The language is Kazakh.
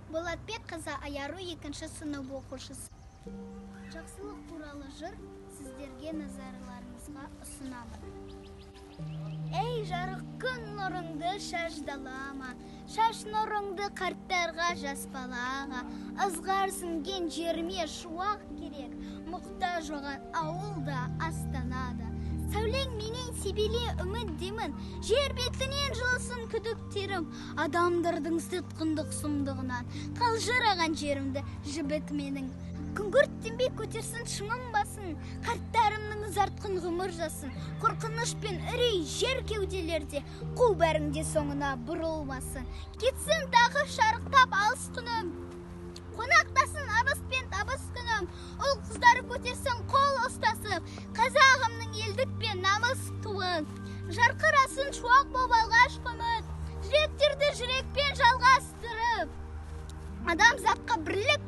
Болатбек қызы Аяру 2-ші сынып оқушысы. Жақсылық туралы жыр сіздерге назарларыңызға ұсынамын. Ей жарық күн нұрыңды шашдалама, шаш нұрыңды қарттарға, жас балаға. Ызғар сіңген жерме шуақ керек, мұқтаж оған ауылда, астанада. Сәулең менен себеле үміттемін, жер бетінен жылсын күдіктерім, адамдардың сытқындық сұмдығынан қалжыраған жерімді жібіт менің. Күңгірттенбей көтерсін шыңым басын, қарттарымның ұзартқын ғұмыр жасын. Қорқыныш пен үрей жер кеуделерде, қу бәріңде соңына бұрылмасын. Кетсін тағы шарықтап алыс күнім, қонақтасын абыс пен табыс күнім. Ұл қыздары көтерсін қол ұстасып, қазағымның елдік пен намыс туын. Жарқырасын шуақ боп алғаш үміт, жүректерді жүрекпен жалғастырып. Адам затқа бірлік